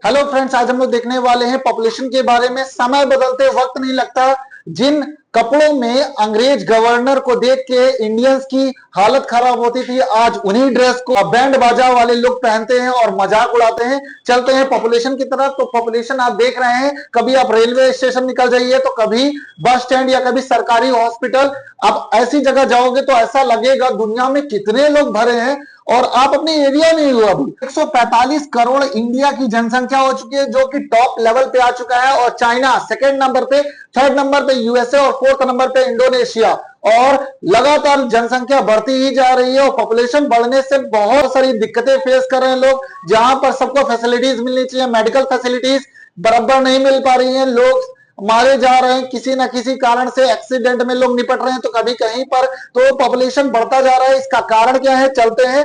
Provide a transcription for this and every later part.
Hello friends, आज हम लोग देखने वाले हैं पॉपुलेशन के बारे में। समय बदलते वक्त नहीं लगता। जिन कपड़ों में अंग्रेज गवर्नर को देख के इंडियंस की हालत खराब होती थी, आज उन्हीं ड्रेस को बैंड बाजा वाले लोग पहनते हैं और मजाक उड़ाते हैं। चलते हैं पॉपुलेशन की तरफ। तो पॉपुलेशन आप देख रहे हैं, कभी आप रेलवे स्टेशन निकल जाइए तो कभी बस स्टैंड या कभी सरकारी हॉस्पिटल, आप ऐसी जगह जाओगे तो ऐसा लगेगा दुनिया में कितने लोग भरे हैं और आप अपने एरिया में ही हो। अभी 145 करोड़ इंडिया की जनसंख्या हो चुकी है, जो कि टॉप लेवल पे आ चुका है। और चाइना सेकंड नंबर पे, थर्ड नंबर पे यूएसए और फोर्थ नंबर पे इंडोनेशिया। और लगातार जनसंख्या बढ़ती ही जा रही है और पॉपुलेशन बढ़ने से बहुत सारी दिक्कतें फेस कर रहे हैं लोग। जहां पर सबको फैसिलिटीज मिलनी चाहिए, मेडिकल फैसिलिटीज बराबर नहीं मिल पा रही हैं। लोग मारे जा रहे हैं, किसी ना किसी कारण से एक्सीडेंट में लोग निपट रहे हैं, तो कभी कहीं पर। तो पॉपुलेशन बढ़ता जा रहा है, इसका कारण क्या है चलते हैं।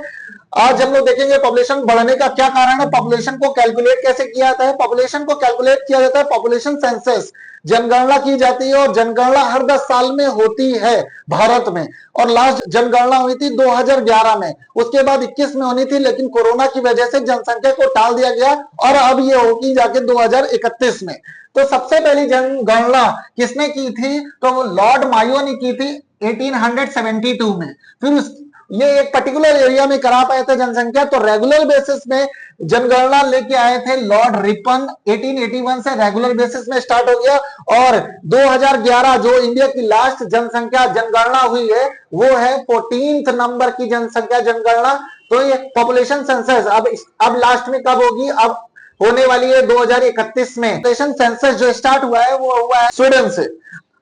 आज हम लोग देखेंगे पॉपुलेशन बढ़ने का क्या कारण है, पॉपुलेशन को कैलकुलेट कैसे किया जाता है। पॉपुलेशन को कैलकुलेट किया जाता है पॉपुलेशन सेंसस, जनगणना की जाती है। और जनगणना हर 10 साल में होती है भारत में। और लास्ट जनगणना हुई थी 2011 में, उसके बाद 21 में होनी थी, लेकिन कोरोना की वजह से जनसंख्या को टाल दिया गया और अब ये होगी जाके 2031 में। तो सबसे पहली जनगणना किसने की थी, तो वो लॉर्ड मायो ने की थी 1872 में। फिर ये एक पर्टिकुलर एरिया में करा पाए थे जनसंख्या। तो रेगुलर बेसिस में जनगणना लेके आए थे लॉर्ड रिपन, 1881 से रेगुलर बेसिस में स्टार्ट हो गया। और 2011 जो इंडिया की लास्ट जनसंख्या जनगणना हुई है, वो है 14th नंबर की जनसंख्या जनगणना। तो ये पॉपुलेशन सेंसस अब लास्ट में कब होगी, अब होने वाली है 2031 में। पॉपुलेशन सेंसस जो स्टार्ट हुआ है वो हुआ है स्वीडन से,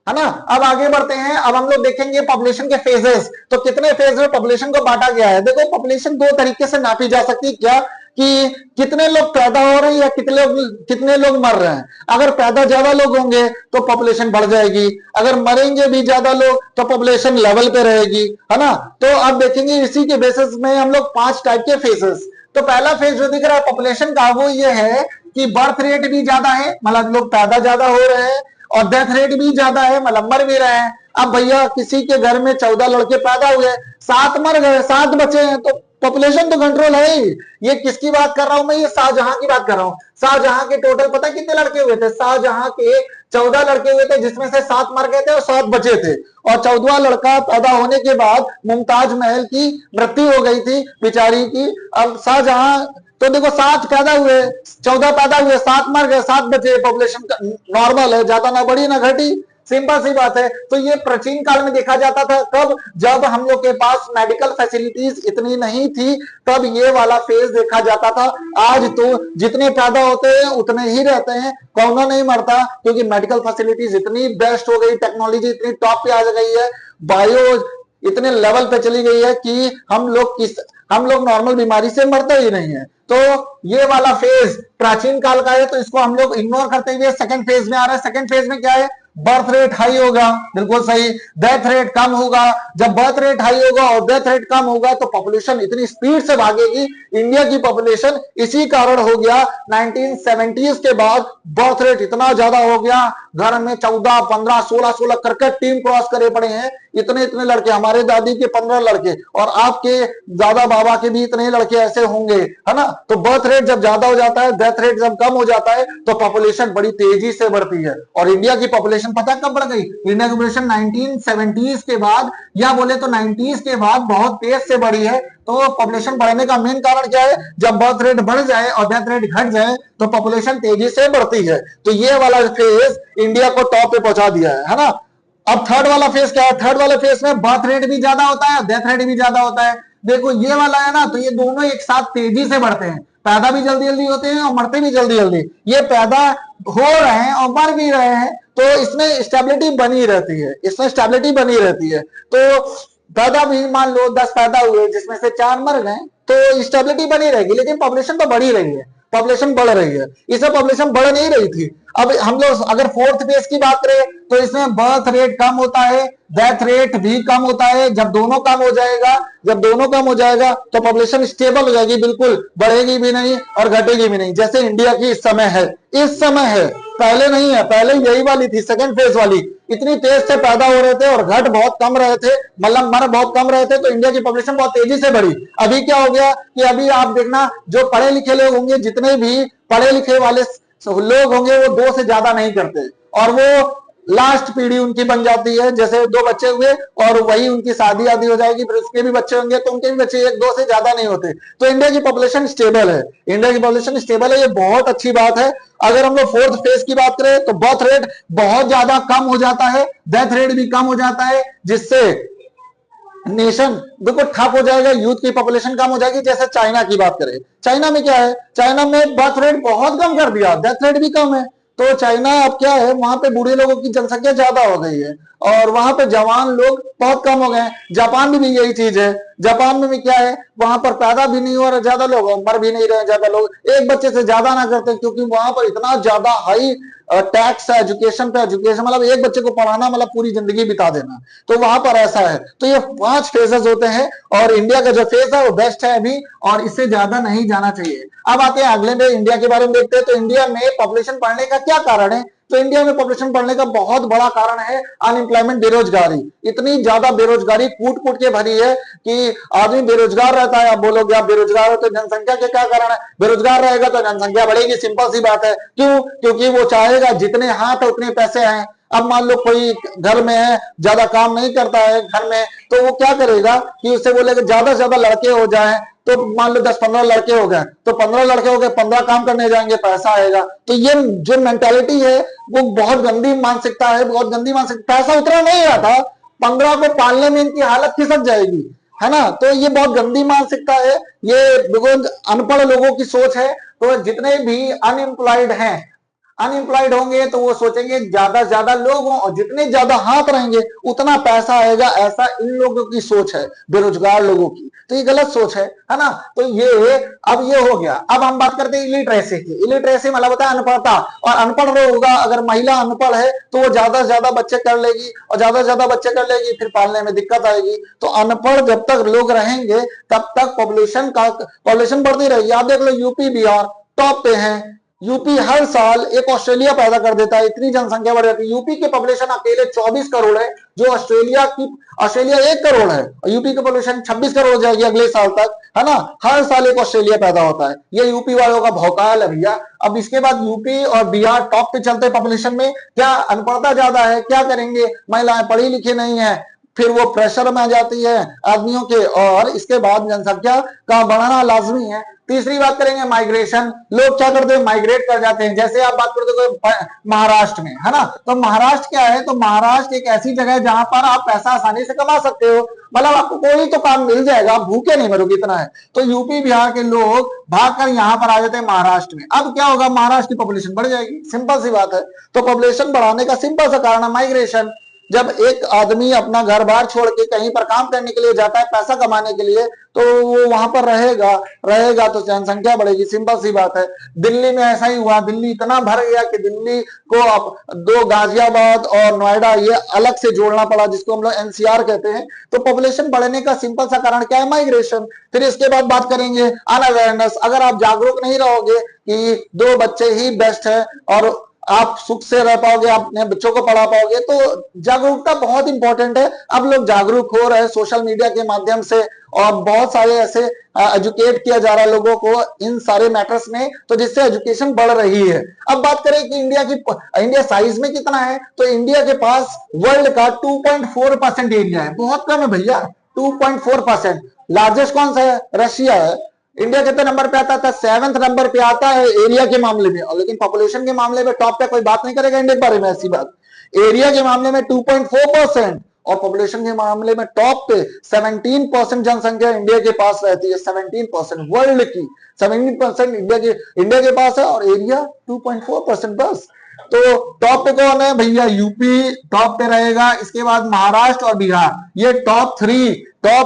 है ना। अब आगे बढ़ते हैं। अब हम लोग देखेंगे पॉपुलेशन के फेजेस। तो कितने फेज में पॉपुलेशन को बांटा गया है। देखो, पॉपुलेशन दो तरीके से नापी जा सकती है। क्या कि कितने लोग पैदा हो रहे हैं या कितने लोग मर रहे हैं। अगर पैदा ज्यादा लोग होंगे तो पॉपुलेशन बढ़ जाएगी, अगर मरेंगे भी ज्यादा लोग तो पॉपुलेशन लेवल पे रहेगी, है ना। तो अब देखेंगे इसी के बेसिस में हम लोग 5 टाइप के फेजेस। तो पहला फेज जो दिख रहा है पॉपुलेशन का, वो ये है कि बर्थ रेट भी ज्यादा है, मतलब लोग पैदा ज्यादा हो रहे हैं, और डेथ रेट भी ज्यादा है, मतलब मर भी रहे हैं। अब भैया किसी के घर में 14 लड़के पैदा हुए, 7 मर गए, 7 बचे हैं, तो पॉपुलेशन तो कंट्रोल है ही। ये किसकी बात कर रहा हूं मैं, ये शाहजहां की बात कर रहा हूं। शाहजहां के टोटल पता कितने लड़के हुए थे, शाहजहां के 14 लड़के हुए थे, जिसमें से 7 मर गए थे और 7 बचे थे। और 14वां लड़का पैदा होने के बाद मुमताज महल की मृत्यु हो गई थी बेचारी की। अब शाहजहां, तो देखो 7 पैदा हुए, 14 पैदा हुए, 7 मर गए, 7 बचे। पॉपुलेशन नॉर्मल है, ज्यादा ना बढ़ी ना घटी, सिंपल सी बात है। तो ये प्राचीन काल में देखा जाता था, कब, जब हम लोग के पास मेडिकल फैसिलिटीज इतनी नहीं थी, तब ये वाला फेज देखा जाता था। आज तो जितने पैदा होते हैं उतने ही रहते हैं, कोरोना नहीं मरता, क्योंकि मेडिकल फैसिलिटीज इतनी बेस्ट हो गई, टेक्नोलॉजी इतनी टॉप पे आ गई है, बायो इतने लेवल पे चली गई है कि हम लोग नॉर्मल बीमारी से मरते ही नहीं है। तो ये वाला फेज प्राचीन काल का है, तो इसको हम लोग इग्नोर करते हुए सेकंड फेज में आ रहा है। सेकंड फेज में क्या है, बर्थ रेट हाई होगा, बिल्कुल सही, डेथ रेट कम होगा। जब बर्थ रेट हाई होगा और डेथ रेट कम होगा तो पॉपुलेशन इतनी स्पीड से भागेगी। इंडिया की पॉपुलेशन इसी कारण हो गया 1970s के बाद बर्थ रेट इतना ज्यादा हो गया, घर में 14, 15, 16 करके टीम क्रॉस करे पड़े हैं। इतने इतने लड़के, हमारे दादी के 15 लड़के और आपके दादा बाबा के भी इतने लड़के ऐसे होंगे, है ना। तो बर्थ रेट जब ज्यादा हो जाता है, डेथ रेट जब कम हो जाता है, तो पॉपुलेशन बड़ी तेजी से बढ़ती है। और इंडिया की पॉपुलेशन पता कब बढ़ गई, इंडिया की पॉपुलेशन 1970s के बाद, या बोले तो 90s के बाद बहुत तेज से बढ़ी है। तो पॉपुलेशन बढ़ने का मेन कारण क्या है, जब बर्थ रेट बढ़ जाए और डेथ रेट घट जाए तो पॉपुलेशन तेजी से बढ़ती है। तो ये वाला फेज इंडिया को टॉप पे पहुंचा दिया है ना। अब थर्ड वाला फेज क्या है, थर्ड वाले फेज में बर्थ रेट भी ज्यादा होता है, डेथ रेट भी ज्यादा होता है। देखो ये वाला है ना, तो ये दोनों एक साथ तेजी से बढ़ते हैं, पैदा भी जल्दी जल्दी होते हैं और मरते भी जल्दी जल्दी। ये पैदा हो रहे हैं और मर भी रहे हैं, तो इसमें स्टेबिलिटी बनी रहती है, इसमें स्टेबिलिटी बनी रहती है। तो पैदा भी मान लो 10 पैदा हुए, जिसमें से 4 मर गए, तो स्टेबिलिटी बनी रहेगी, लेकिन पॉपुलेशन तो बढ़ी रही है, पॉपुलेशन बढ़ रही है। इसमें पॉपुलेशन बढ़ नहीं रही थी। अब हम लोग अगर फोर्थ फेज की बात करें तो इसमें बर्थ रेट कम होता है, डेथ रेट भी कम होता है। जब दोनों कम हो जाएगा, जब दोनों कम हो जाएगा तो पॉपुलेशन स्टेबल हो जाएगी, बिल्कुल बढ़ेगी भी नहीं और घटेगी भी नहीं, जैसे इंडिया की इस समय है। इस समय है, पहले नहीं है, पहले यही वाली थी सेकंड फेज वाली। इतनी तेज से पैदा हो रहे थे और घट बहुत कम रहे थे, मतलब मर बहुत कम रहे थे, तो इंडिया की पॉपुलेशन बहुत तेजी से बढ़ी। अभी क्या हो गया कि अभी आप देखना, जो पढ़े लिखे लोग होंगे, जितने भी पढ़े लिखे वाले लोग होंगे, वो 2 से ज्यादा नहीं करते, और वो लास्ट पीढ़ी उनकी बन जाती है। जैसे 2 बच्चे हुए और वही उनकी शादी आदि हो जाएगी, फिर उसके भी बच्चे होंगे, तो उनके भी बच्चे 1-2 से ज्यादा नहीं होते। तो इंडिया की पॉपुलेशन स्टेबल है, इंडिया की पॉपुलेशन स्टेबल है, ये बहुत अच्छी बात है। अगर हम लोग फोर्थ फेज की बात करें तो बर्थ रेट बहुत ज्यादा कम हो जाता है, डेथ रेट भी कम हो जाता है, जिससे नेशन बिल्कुल ठप हो जाएगा, यूथ की पॉपुलेशन कम हो जाएगी। जैसे चाइना की बात करें, चाइना में क्या है, चाइना में बर्थ रेट बहुत कम कर दिया, डेथ रेट भी कम है। तो चाइना अब क्या है, वहां पे बूढ़े लोगों की जनसंख्या ज्यादा हो गई है और वहां पे जवान लोग बहुत कम हो गए हैं। जापान में भी यही चीज है, जापान में भी क्या है, वहां पर पैदा भी नहीं हो रहा ज्यादा लोग, मर भी नहीं रहे ज्यादा लोग, एक बच्चे से ज्यादा ना करते, क्योंकि वहां पर इतना ज्यादा हाई टैक्स है एजुकेशन पे, एजुकेशन मतलब एक बच्चे को पढ़ाना मतलब पूरी जिंदगी बिता देना, तो वहां पर ऐसा है। तो ये 5 फेजेस होते हैं और इंडिया का जो फेज है वो बेस्ट है अभी, और इससे ज्यादा नहीं जाना चाहिए। अब आते हैं अगले में, इंडिया के बारे में देखते हैं। तो इंडिया में पॉपुलेशन बढ़ने का क्या कारण है, तो इंडिया में पॉपुलेशन बढ़ने का बहुत बड़ा कारण है अनएम्प्लॉयमेंट, बेरोजगारी। इतनी ज्यादा बेरोजगारी कूट कूट के भरी है कि आदमी बेरोजगार रहता है। आप बोलोगे आप बेरोजगार हो तो जनसंख्या के क्या कारण है, बेरोजगार रहेगा तो जनसंख्या बढ़ेगी, सिंपल सी बात है। क्यों, क्योंकि वो चाहेगा जितने हाथ है उतने पैसे हैं। अब मान लो कोई घर में है, ज्यादा काम नहीं करता है घर में, तो वो क्या करेगा कि उससे बोलेगा ज्यादा से ज्यादा लड़के हो जाए, तो मान लो 10-15 लड़के हो गए, तो 15 लड़के हो गए, 15 काम करने जाएंगे, पैसा आएगा। तो ये जो मेंटेलिटी है वो बहुत गंदी मानसिकता है, बहुत गंदी मानसिकता। पैसा उतना नहीं आता, 15 को पालने में इनकी हालत खिसक जाएगी, है ना। तो ये बहुत गंदी मानसिकता है, ये बिल्कुल अनपढ़ लोगों की सोच है। तो जितने भी अनएम्प्लॉयड हैं, अनएम्प्लॉयड होंगे तो वो सोचेंगे ज्यादा से ज्यादा लोग हों और जितने ज्यादा हाथ रहेंगे उतना पैसा आएगा, ऐसा इन लोगों की सोच है, बेरोजगार लोगों की। तो ये गलत सोच है ना। तो ये अब ये हो गया। अब हम बात करते हैं इलिटरेसी की। इलिटरेसी मतलब होता है अनपढ़ता, और अनपढ़ होगा, अगर महिला अनपढ़ है तो वो ज्यादा से ज्यादा बच्चे कर लेगी, और ज्यादा से ज्यादा बच्चे कर लेगी, फिर पालने में दिक्कत आएगी। तो अनपढ़ जब तक लोग रहेंगे तब तक पॉपुलेशन बढ़ती रहेगी। आप देख लो यूपी बिहार टॉप पे है, यूपी हर साल एक ऑस्ट्रेलिया पैदा कर देता है, इतनी जनसंख्या बढ़ जाती है। यूपी की पॉपुलेशन अकेले 24 करोड़ है, जो ऑस्ट्रेलिया 1 करोड़ है, और यूपी की पॉपुलेशन 26 करोड़ हो जाएगी अगले साल तक, है ना। हर साल एक ऑस्ट्रेलिया पैदा होता है, ये यूपी वालों का भौकाल है भैया। अब इसके बाद यूपी और बिहार टॉप पे चलते पॉपुलेशन में, क्या अनपढ़ता ज्यादा है, क्या करेंगे, महिलाएं पढ़ी लिखी नहीं है, फिर वो प्रेशर में आ जाती है आदमियों के, और इसके बाद जनसंख्या का बढ़ना लाजमी है। तीसरी बात करेंगे माइग्रेशन। लोग क्या करते हैं, माइग्रेट कर जाते हैं। जैसे आप बात करते हो महाराष्ट्र में, है ना, तो महाराष्ट्र क्या है, तो महाराष्ट्र एक ऐसी जगह है जहां पर आप पैसा आसानी से कमा सकते हो, मतलब आपको कोई तो काम मिल जाएगा, आप भूखे नहीं मरोगे, इतना है। तो यूपी बिहार के लोग भागकर यहां पर आ जाते हैं महाराष्ट्र में। अब क्या होगा, महाराष्ट्र की पॉपुलेशन बढ़ जाएगी, सिंपल सी बात है। तो पॉपुलेशन बढ़ाने का सिंपल सा कारण है माइग्रेशन। जब एक आदमी अपना घर बार छोड़ के कहीं पर काम करने के लिए जाता है, पैसा कमाने के लिए, तो वो वहां पर रहेगा तो जनसंख्या बढ़ेगी, सिंपल सी बात है। दिल्ली में ऐसा ही हुआ, दिल्ली इतना भर गया कि दिल्ली को अब 2 गाजियाबाद और नोएडा ये अलग से जोड़ना पड़ा, जिसको हम लोग एनसीआर कहते हैं। तो पॉपुलेशन बढ़ने का सिंपल सा कारण क्या है, माइग्रेशन। फिर इसके बाद बात करेंगे अनअवेयरनेस। अगर आप जागरूक नहीं रहोगे कि 2 बच्चे ही बेस्ट है और आप सुख से रह पाओगे, अपने बच्चों को पढ़ा पाओगे, तो जागरूकता बहुत इंपॉर्टेंट है। अब लोग जागरूक हो रहे हैं सोशल मीडिया के माध्यम से, और बहुत सारे ऐसे एजुकेट किया जा रहा है लोगों को इन सारे मैटर्स में, तो जिससे एजुकेशन बढ़ रही है। अब बात करें कि इंडिया साइज में कितना है, तो इंडिया के पास वर्ल्ड का 2.4% एरिया है, बहुत कम है भैया, 2.4%। लार्जेस्ट कौन सा है, रशिया है। इंडिया कितने नंबर पे आता था, 7th नंबर पे आता है एरिया के मामले में, और लेकिन पॉपुलेशन के मामले में टॉप पे कोई बात नहीं करेगा इंडिया के बारे में, ऐसी बात। एरिया के मामले में 2.4% और पॉपुलेशन के मामले में टॉप पे 17% जनसंख्या इंडिया के पास रहती है, 17% वर्ल्ड की 17% इंडिया के पास है, और एरिया 2.4% बस। तो टॉप पे कौन है भैया, यूपी टॉप पे रहेगा। इसके बाद महाराष्ट्र और बिहार, ये टॉप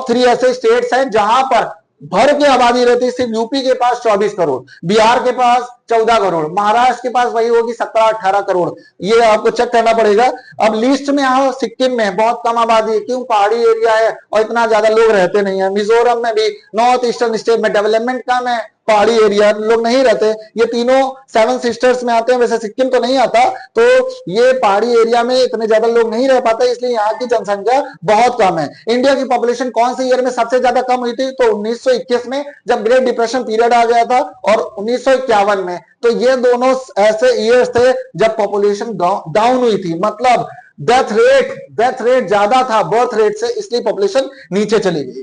थ्री ऐसे स्टेट्स हैं जहां पर भर के आबादी रहती है। सिर्फ यूपी के पास 24 करोड़, बिहार के पास 14 करोड़, महाराष्ट्र के पास वही होगी 17-18 करोड़। ये आपको चेक करना पड़ेगा। अब लिस्ट में आओ, सिक्किम में बहुत कम आबादी है, क्यों, पहाड़ी एरिया है और इतना ज्यादा लोग रहते नहीं है। मिजोरम में भी, नॉर्थ ईस्टर्न स्टेट में डेवलपमेंट कम है पहाड़ी एरिया लोग नहीं रहते, ये तीनों सेवन सिस्टर्स में आते हैं, वैसे सिक्किम तो नहीं आता, तो ये पहाड़ी एरिया में इतने ज्यादा लोग नहीं रह पाते, इसलिए यहाँ की जनसंख्या बहुत कम है। इंडिया की पॉपुलेशन कौन से ईयर में सबसे ज्यादा कम हुई थी? तो 1921 में, जब ग्रेट डिप्रेशन पीरियड आ गया था, और 1951 में। तो ये दोनों ऐसे ईयर्स थे जब पॉपुलेशन डाउन हुई थी, मतलब डेथ रेट ज्यादा था बर्थ रेट से, इसलिए पॉपुलेशन नीचे चली गई।